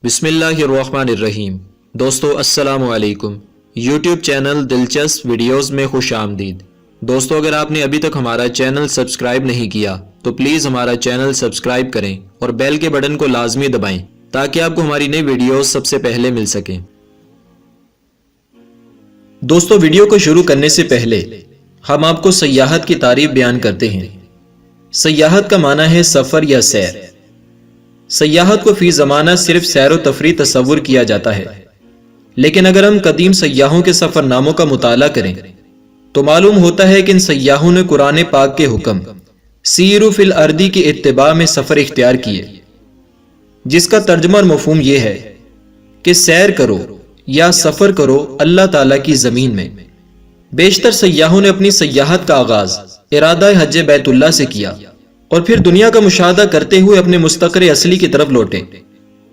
بسم اللہ الرحمن الرحیم۔ دوستو السلام علیکم۔ یوٹیوب چینل دلچسپ ویڈیوز میں خوش آمدید۔ دوستو اگر آپ نے ابھی تک ہمارا چینل سبسکرائب نہیں کیا تو پلیز ہمارا چینل سبسکرائب کریں اور بیل کے بٹن کو لازمی دبائیں تاکہ آپ کو ہماری نئی ویڈیوز سب سے پہلے مل سکیں۔ دوستو ویڈیو کو شروع کرنے سے پہلے ہم آپ کو سیاحت کی تعریف بیان کرتے ہیں۔ سیاحت کا معنی ہے سفر یا سیر۔ سیاحت کو فی زمانہ صرف سیر و تفریح تصور کیا جاتا ہے، لیکن اگر ہم قدیم سیاحوں کے سفر ناموں کا مطالعہ کریں تو معلوم ہوتا ہے کہ ان سیاحوں نے قرآن پاک کے حکم سیروا فی الارض کی اتباع میں سفر اختیار کیے، جس کا ترجمہ اور مفہوم یہ ہے کہ سیر کرو یا سفر کرو اللہ تعالیٰ کی زمین میں۔ بیشتر سیاحوں نے اپنی سیاحت کا آغاز ارادہ حج بیت اللہ سے کیا اور پھر دنیا کا مشاہدہ کرتے ہوئے اپنے مستقر اصلی کی طرف لوٹے۔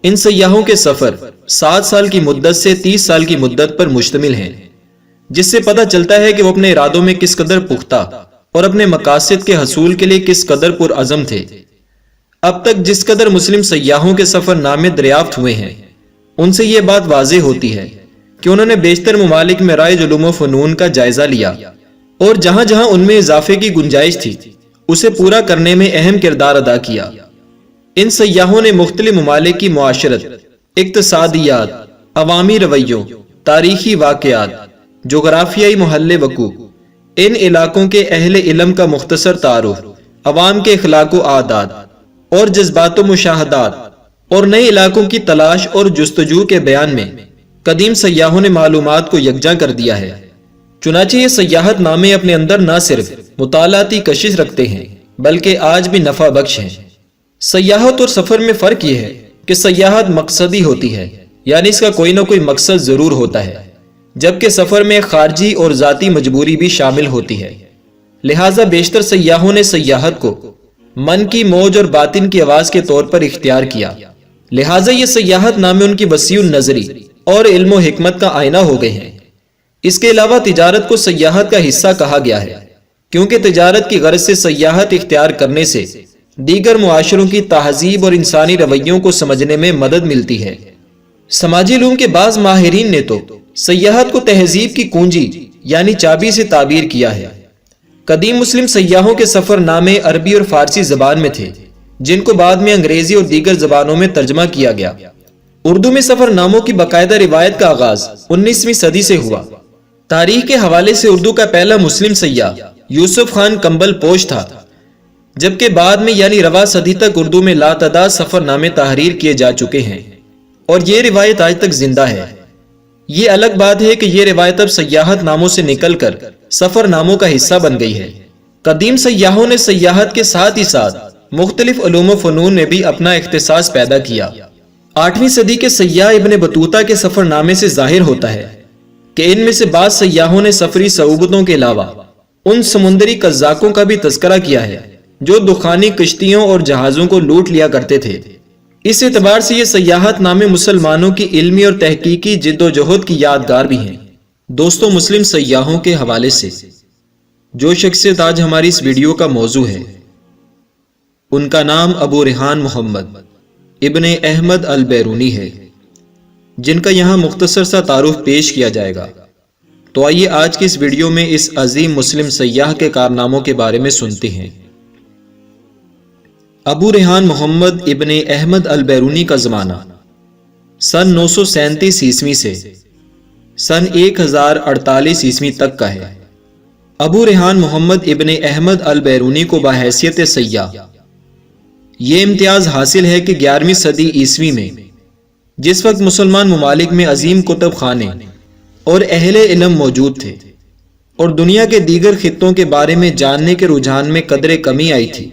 ان سیاحوں کے سفر 7 سال کی مدت سے 30 سال کی مدت پر مشتمل ہیں، جس سے پتہ چلتا ہے کہ وہ اپنے ارادوں میں کس قدر پختہ اور اپنے مقاصد کے حصول کے لیے کس قدر پرعزم تھے۔ اب تک جس قدر مسلم سیاحوں کے سفر نامے دریافت ہوئے ہیں، ان سے یہ بات واضح ہوتی ہے کہ انہوں نے بیشتر ممالک میں رائج علوم و فنون کا جائزہ لیا اور جہاں جہاں ان میں اضافے کی گنجائش تھی اسے پورا کرنے میں اہم کردار ادا کیا۔ ان سیاحوں نے مختلف ممالک کی معاشرت، اقتصادیات، عوامی رویوں، تاریخی واقعات، جغرافیائی محل وقوع، ان علاقوں کے اہل علم کا مختصر تعارف، عوام کے اخلاق و عادات اور جذبات و مشاہدات اور نئے علاقوں کی تلاش اور جستجو کے بیان میں قدیم سیاحوں نے معلومات کو یکجا کر دیا ہے۔ چنانچہ یہ سیاحت نامے اپنے اندر نہ صرف مطالعاتی کشش رکھتے ہیں بلکہ آج بھی نفع بخش ہیں۔ سیاحت اور سفر میں فرق یہ ہے کہ سیاحت مقصدی ہوتی ہے، یعنی اس کا کوئی نہ کوئی مقصد ضرور ہوتا ہے، جبکہ سفر میں خارجی اور ذاتی مجبوری بھی شامل ہوتی ہے۔ لہٰذا بیشتر سیاحوں نے سیاحت کو من کی موج اور باطن کی آواز کے طور پر اختیار کیا، لہٰذا یہ سیاحت نامے ان کی وسیع النظری اور علم و حکمت کا آئینہ ہو گئے ہیں۔ اس کے علاوہ تجارت کو سیاحت کا حصہ کہا گیا ہے، کیونکہ تجارت کی غرض سے سیاحت اختیار کرنے سے دیگر معاشروں کی تہذیب اور انسانی رویوں کو سمجھنے میں مدد ملتی ہے۔ سماجی علوم کے بعض ماہرین نے تو سیاحت کو تہذیب کی کنجی یعنی چابی سے تعبیر کیا ہے۔ قدیم مسلم سیاحوں کے سفر نامے عربی اور فارسی زبان میں تھے، جن کو بعد میں انگریزی اور دیگر زبانوں میں ترجمہ کیا گیا۔ اردو میں سفر ناموں کی باقاعدہ روایت کا آغاز 19ویں صدی سے ہوا۔ تاریخ کے حوالے سے اردو کا پہلا مسلم سیاح یوسف خان کمبل پوش تھا، جبکہ بعد میں یعنی رواں صدی تک اردو میں لاتعداد سفر نامے تحریر کیے جا چکے ہیں اور یہ روایت آج تک زندہ ہے۔ یہ الگ بات ہے کہ یہ روایت اب سیاحت ناموں سے نکل کر سفر ناموں کا حصہ بن گئی ہے۔ قدیم سیاحوں نے سیاحت کے ساتھ ہی ساتھ مختلف علوم و فنون میں بھی اپنا اختصاص پیدا کیا۔ 8ویں صدی کے سیاح ابن بطوطہ کے سفر نامے سے ظاہر ہوتا ہے کہ ان میں سے بعض سیاحوں نے سفری صعوبتوں کے علاوہ ان سمندری قزاقوں کا بھی تذکرہ کیا ہے جو دخانی کشتیوں اور جہازوں کو لوٹ لیا کرتے تھے۔ اس اعتبار سے یہ سیاحت نامے مسلمانوں کی علمی اور تحقیقی جد و جہد کی یادگار بھی ہیں۔ دوستو مسلم سیاحوں کے حوالے سے جو شخصیت آج ہماری اس ویڈیو کا موضوع ہے، ان کا نام ابو ریحان محمد ابن احمد البیرونی ہے، جن کا یہاں مختصر سا تعارف پیش کیا جائے گا۔ تو آئیے آج کی اس ویڈیو میں اس عظیم مسلم سیاح کے کارناموں کے بارے میں سنتے ہیں۔ ابو ریحان محمد ابن احمد البیرونی کا زمانہ سن 937 عیسوی سے سن 1048 عیسوی تک کا ہے۔ ابو ریحان محمد ابن احمد البیرونی کو بحیثیت سیاح یہ امتیاز حاصل ہے کہ 11ویں صدی عیسوی میں جس وقت مسلمان ممالک میں عظیم کتب خانے اور اہل علم موجود تھے اور دنیا کے دیگر خطوں کے بارے میں جاننے کے رجحان میں قدرے کمی آئی تھی،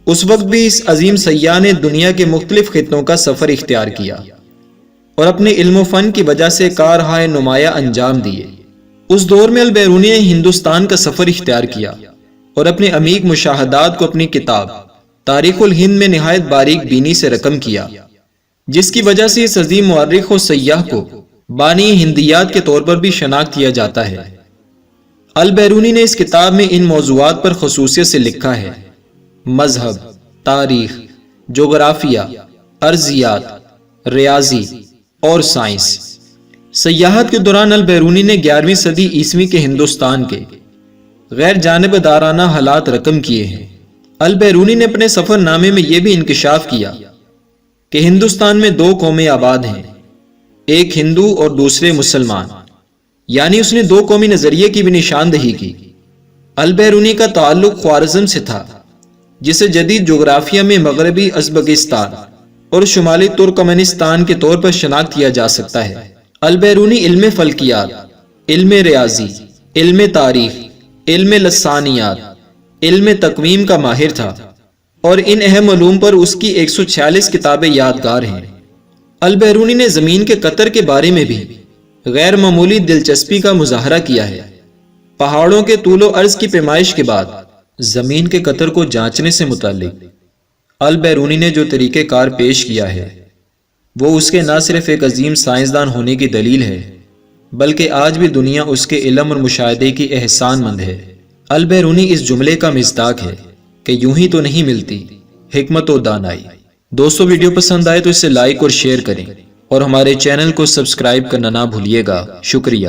اس وقت بھی اس عظیم سیاح نے دنیا کے مختلف خطوں کا سفر اختیار کیا اور اپنے علم و فن کی وجہ سے کارہائے نمایاں انجام دیے۔ اس دور میں البیرونی نے ہندوستان کا سفر اختیار کیا اور اپنے عمیق مشاہدات کو اپنی کتاب تاریخ الہند میں نہایت باریک بینی سے رقم کیا، جس کی وجہ سے اس عظیم مورخ و سیاح کو بانی ہندیات کے طور پر بھی شناخت کیا جاتا ہے۔ البیرونی نے اس کتاب میں ان موضوعات پر خصوصیت سے لکھا ہے: مذہب، تاریخ، جغرافیہ، ارضیات، ریاضی اور سائنس۔ سیاحت کے دوران البیرونی نے 11ویں صدی عیسوی کے ہندوستان کے غیر جانبدارانہ حالات رقم کیے ہیں۔ البیرونی نے اپنے سفر نامے میں یہ بھی انکشاف کیا کہ ہندوستان میں 2 قومیں آباد ہیں، ایک ہندو اور دوسرے مسلمان، یعنی اس نے 2 قومی نظریے کی بھی نشاندہی کی۔ البیرونی کا تعلق خوارزم سے تھا، جسے جدید جغرافیہ میں مغربی ازبکستان اور شمالی ترکمنستان کے طور پر شناخت کیا جا سکتا ہے۔ البیرونی علم فلکیات، علم ریاضی، علم تاریخ، علم لسانیات، علم تقویم کا ماہر تھا، اور ان اہم علوم پر اس کی 146 کتابیں یادگار ہیں۔ البیرونی نے زمین کے قطر کے بارے میں بھی غیر معمولی دلچسپی کا مظاہرہ کیا ہے۔ پہاڑوں کے طول و عرض کی پیمائش کے بعد زمین کے قطر کو جانچنے سے متعلق البیرونی نے جو طریقہ کار پیش کیا ہے وہ اس کے نہ صرف ایک عظیم سائنسدان ہونے کی دلیل ہے، بلکہ آج بھی دنیا اس کے علم اور مشاہدے کی احسان مند ہے۔ البیرونی اس جملے کا مصداق ہے کہ یوں ہی تو نہیں ملتی حکمت و دانائی۔ دوستو، ویڈیو پسند آئے تو اسے لائک اور شیئر کریں، اور ہمارے چینل کو سبسکرائب کرنا نہ بھولیے گا۔ شکریہ۔